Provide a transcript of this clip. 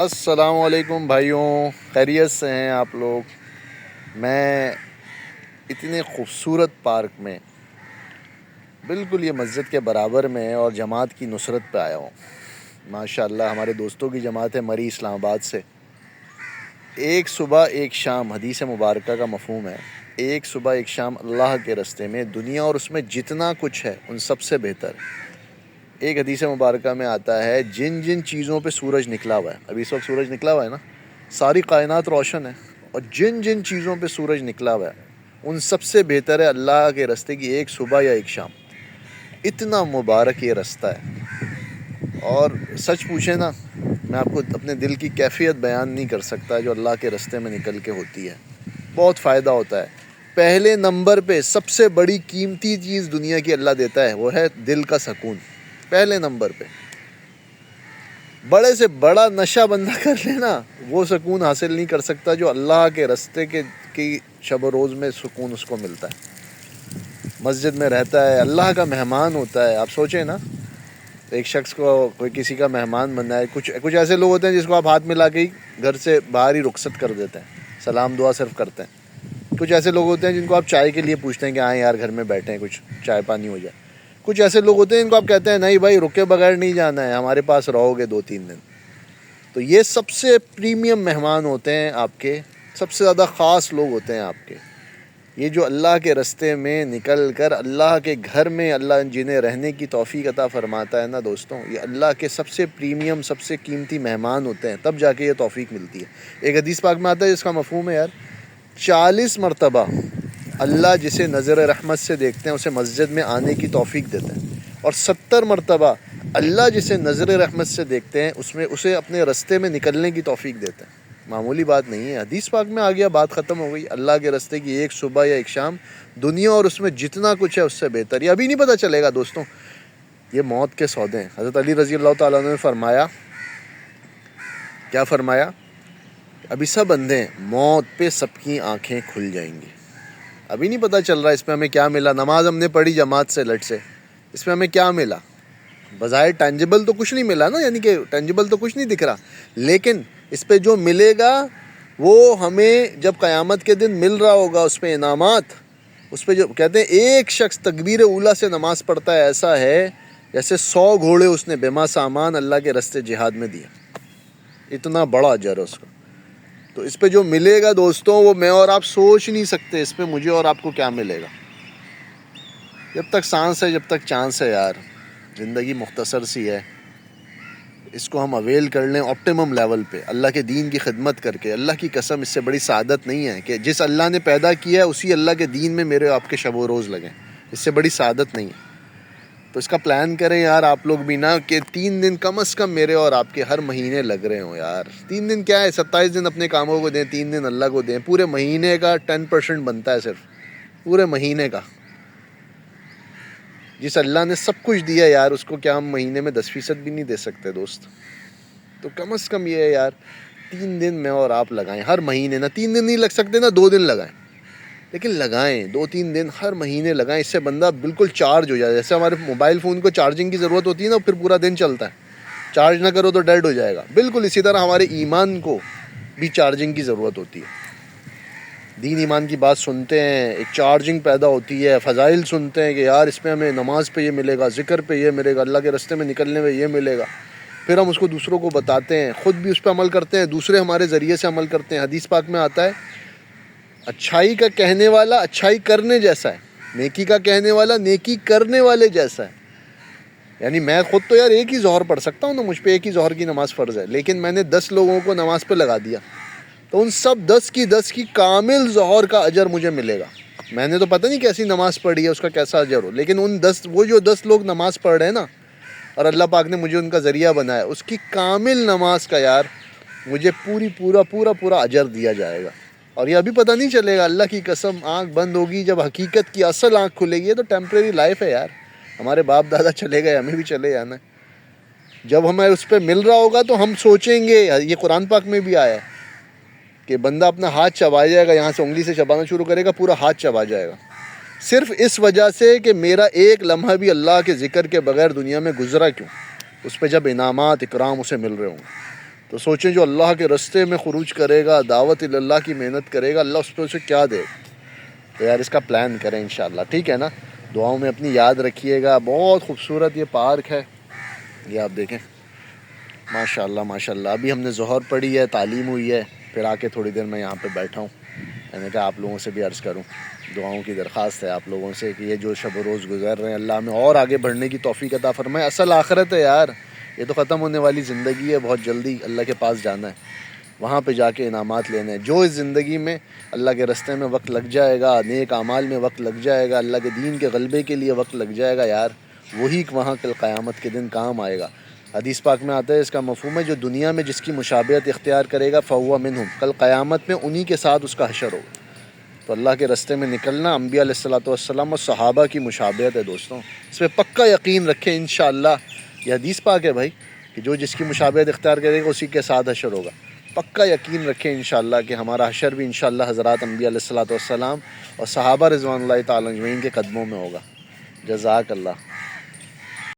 السلام علیکم بھائیوں، خیریت سے ہیں آپ لوگ؟ میں اتنے خوبصورت پارک میں بالکل یہ مسجد کے برابر میں ہے اور جماعت کی نصرت پہ آیا ہوں۔ ماشاءاللہ ہمارے دوستوں کی جماعت ہے مری اسلام آباد سے۔ ایک صبح ایک شام، حدیث مبارکہ کا مفہوم ہے، ایک صبح ایک شام اللہ کے راستے میں، دنیا اور اس میں جتنا کچھ ہے ان سب سے بہتر۔ ایک حدیث مبارکہ میں آتا ہے جن جن چیزوں پہ سورج نکلا ہوا ہے، ابھی اس وقت سورج نکلا ہوا ہے نا، ساری کائنات روشن ہے، اور جن جن چیزوں پہ سورج نکلا ہوا ہے ان سب سے بہتر ہے اللہ کے راستے کی ایک صبح یا ایک شام۔ اتنا مبارک یہ راستہ ہے، اور سچ پوچھیں نا، میں آپ کو اپنے دل کی کیفیت بیان نہیں کر سکتا جو اللہ کے راستے میں نکل کے ہوتی ہے۔ بہت فائدہ ہوتا ہے۔ پہلے نمبر پہ سب سے بڑی قیمتی چیز دنیا کی اللہ دیتا ہے، وہ ہے دل کا سکون۔ پہلے نمبر پہ بڑے سے بڑا نشہ بندہ کر لینا، وہ سکون حاصل نہیں کر سکتا جو اللہ کے راستے کی شب و روز میں سکون اس کو ملتا ہے۔ مسجد میں رہتا ہے، اللہ کا مہمان ہوتا ہے۔ آپ سوچیں نا، ایک شخص کو کوئی کسی کا مہمان بننا ہے، کچھ ایسے لوگ ہوتے ہیں جس کو آپ ہاتھ ملا کے ہی گھر سے باہر ہی رخصت کر دیتے ہیں، سلام دعا صرف کرتے ہیں۔ کچھ ایسے لوگ ہوتے ہیں جن کو آپ چائے کے لیے پوچھتے ہیں کہ آئیں یار گھر میں بیٹھیں، کچھ چائے پانی ہو جائے۔ کچھ ایسے لوگ ہوتے ہیں جن کو آپ کہتے ہیں نہیں بھائی رکے بغیر نہیں جانا ہے، ہمارے پاس رہو گے 2-3 دن۔ تو یہ سب سے پریمیم مہمان ہوتے ہیں آپ کے، سب سے زیادہ خاص لوگ ہوتے ہیں آپ کے۔ یہ جو اللہ کے راستے میں نکل کر اللہ کے گھر میں اللہ جنہیں رہنے کی توفیق عطا فرماتا ہے نا دوستوں، یہ اللہ کے سب سے پریمیم، سب سے قیمتی مہمان ہوتے ہیں، تب جا کے یہ توفیق ملتی ہے۔ ایک حدیث پاک میں آتا ہے جس کا مفہوم ہے یار 40 مرتبہ اللہ جسے نظر رحمت سے دیکھتے ہیں اسے مسجد میں آنے کی توفیق دیتے ہیں، اور 70 مرتبہ اللہ جسے نظر رحمت سے دیکھتے ہیں اسے اپنے راستے میں نکلنے کی توفیق دیتے ہیں۔ معمولی بات نہیں ہے، حدیث پاک میں آ گیا، بات ختم ہو گئی۔ اللہ کے راستے کی ایک صبح یا ایک شام، دنیا اور اس میں جتنا کچھ ہے اس سے بہتر۔ یہ ابھی نہیں پتہ چلے گا دوستوں، یہ موت کے سودے ہیں۔ حضرت علی رضی اللہ تعالیٰ عنہ نے فرمایا، کیا فرمایا؟ ابھی سب اندھے ہیں، موت پہ سب کی آنکھیں کھل جائیں گی۔ ابھی نہیں پتہ چل رہا اس پہ ہمیں کیا ملا۔ نماز ہم نے پڑھی جماعت سے لٹ سے، اس پہ ہمیں کیا ملا؟ بظاہر ٹینجیبل تو کچھ نہیں ملا نا، یعنی کہ ٹینجیبل تو کچھ نہیں دکھ رہا، لیکن اس پہ جو ملے گا وہ ہمیں جب قیامت کے دن مل رہا ہوگا، اس پہ انعامات، اس پہ جو کہتے ہیں ایک شخص تکبیر اولیٰ سے نماز پڑھتا ہے، ایسا ہے جیسے 100 گھوڑے اس نے بما سامان اللہ کے راستے جہاد میں دیا۔ اتنا بڑا اجر ہے اس کا۔ تو اس پہ جو ملے گا دوستوں، وہ میں اور آپ سوچ نہیں سکتے اس پہ مجھے اور آپ کو کیا ملے گا۔ جب تک سانس ہے، جب تک چانس ہے یار، زندگی مختصر سی ہے، اس کو ہم اویل کر لیں آپٹیمم لیول پہ، اللہ کے دین کی خدمت کر کے۔ اللہ کی قسم اس سے بڑی سعادت نہیں ہے کہ جس اللہ نے پیدا کیا ہے اسی اللہ کے دین میں میرے آپ کے شب و روز لگیں، اس سے بڑی سعادت نہیں ہے۔ تو اس کا پلان کریں یار آپ لوگ بھی نا، کہ 3 دن کم از کم میرے اور آپ کے ہر مہینے لگ رہے ہوں یار۔ 3 دن کیا ہے، 27 دن اپنے کاموں کو دیں، 3 دن اللہ کو دیں، پورے مہینے کا 10% بنتا ہے صرف، پورے مہینے کا۔ جس اللہ نے سب کچھ دیا یار، اس کو کیا ہم مہینے میں 10% بھی نہیں دے سکتے دوست؟ تو کم از کم یہ ہے یار 3 دن میں اور آپ لگائیں ہر مہینے، نہ 3 دن نہیں لگ سکتے نا 2 دن لگائیں، لیکن لگائیں 2-3 دن ہر مہینے لگائیں۔ اس سے بندہ بالکل چارج ہو جائے، جیسے ہمارے موبائل فون کو چارجنگ کی ضرورت ہوتی ہے نا، پھر پورا دن چلتا ہے، چارج نہ کرو تو ڈیڈ ہو جائے گا، بالکل اسی طرح ہمارے ایمان کو بھی چارجنگ کی ضرورت ہوتی ہے۔ دین ایمان کی بات سنتے ہیں، ایک چارجنگ پیدا ہوتی ہے، فضائل سنتے ہیں کہ یار اس پہ ہمیں نماز پہ یہ ملے گا، ذکر پہ یہ ملے گا، اللہ کے راستے میں نکلنے میں یہ ملے گا، پھر ہم اس کو دوسروں کو بتاتے ہیں، خود بھی اس پہ عمل کرتے ہیں، دوسرے ہمارے ذریعے سے عمل کرتے ہیں۔ حدیث پاک میں آتا ہے اچھائی کا کہنے والا اچھائی کرنے جیسا ہے، نیکی کا کہنے والا نیکی کرنے والے جیسا ہے۔ یعنی میں خود تو یار ایک ہی ظہر پڑھ سکتا ہوں نا، مجھ پہ ایک ہی ظہر کی نماز فرض ہے، لیکن میں نے 10 لوگوں کو نماز پہ لگا دیا، تو ان سب 10 کی کامل ظہر کا اجر مجھے ملے گا۔ میں نے تو پتہ نہیں کیسی نماز پڑھی ہے، اس کا کیسا اجر ہو، لیکن وہ جو 10 لوگ نماز پڑھ رہے ہیں نا، اور اللہ پاک نے مجھے ان کا ذریعہ بنایا، اس کی کامل نماز کا یار مجھے پورا اجر دیا جائے گا۔ اور یہ ابھی پتہ نہیں چلے گا، اللہ کی قسم آنکھ بند ہوگی جب حقیقت کی اصل آنکھ کھلے گی۔ یہ تو ٹیمپریری لائف ہے یار، ہمارے باپ دادا چلے گئے، ہمیں بھی چلے جانا ہے۔ جب ہمیں اس پہ مل رہا ہوگا تو ہم سوچیں گے، یہ قرآن پاک میں بھی آیا ہے کہ بندہ اپنا ہاتھ چبا جائے گا، یہاں سے انگلی سے چبانا شروع کرے گا، پورا ہاتھ چبا جائے گا، صرف اس وجہ سے کہ میرا ایک لمحہ بھی اللہ کے ذکر کے بغیر دنیا میں گزرا کیوں، اس پہ جب انعامات اکرام اسے مل رہے ہوں گے۔ تو سوچیں جو اللہ کے رستے میں خروج کرے گا، دعوت اللہ کی محنت کرے گا، اللہ اس پہ اسے کیا دے. تو یار اس کا پلان کریں انشاءاللہ، ٹھیک ہے نا. دعاؤں میں اپنی یاد رکھیے گا. بہت خوبصورت یہ پارک ہے، یہ آپ دیکھیں ماشاءاللہ ماشاءاللہ. ابھی ہم نے ظہر پڑھی ہے، تعلیم ہوئی ہے، پھر آ کے تھوڑی دیر میں یہاں پہ بیٹھا ہوں. میں نے کہا آپ لوگوں سے بھی عرض کروں، دعاؤں کی درخواست ہے آپ لوگوں سے کہ یہ جو شب و روز گزر رہے ہیں اللہ ہمیں اور آگے بڑھنے کی توفیق عطا فرمائے. اصل آخرت ہے یار، یہ تو ختم ہونے والی زندگی ہے، بہت جلدی اللہ کے پاس جانا ہے، وہاں پہ جا کے انعامات لینے ہیں. جو اس زندگی میں اللہ کے رستے میں وقت لگ جائے گا، نیک اعمال میں وقت لگ جائے گا، اللہ کے دین کے غلبے کے لیے وقت لگ جائے گا یار، وہی وہاں کل قیامت کے دن کام آئے گا. حدیث پاک میں آتا ہے، اس کا مفہوم ہے جو دنیا میں جس کی مشابہت اختیار کرے گا فہو منہم، کل قیامت میں انہی کے ساتھ اس کا حشر ہوگا. تو اللہ کے رستے میں نکلنا انبیاء علیہ الصلوۃ والسلام اور صحابہ کی مشابہت ہے دوستوں. اس پہ پکا یقین رکھیں انشاءاللہ. یہ حدیث پاک ہے بھائی کہ جو جس کی مشابہت اختیار کرے گا اسی کے ساتھ حشر ہوگا. پکا یقین رکھیں انشاءاللہ کہ ہمارا حشر بھی انشاءاللہ حضرات انبیاء علیہ الصلوۃ والسلام اور صحابہ رضوان اللہ تعالی اجمعین کے قدموں میں ہوگا. جزاک اللہ.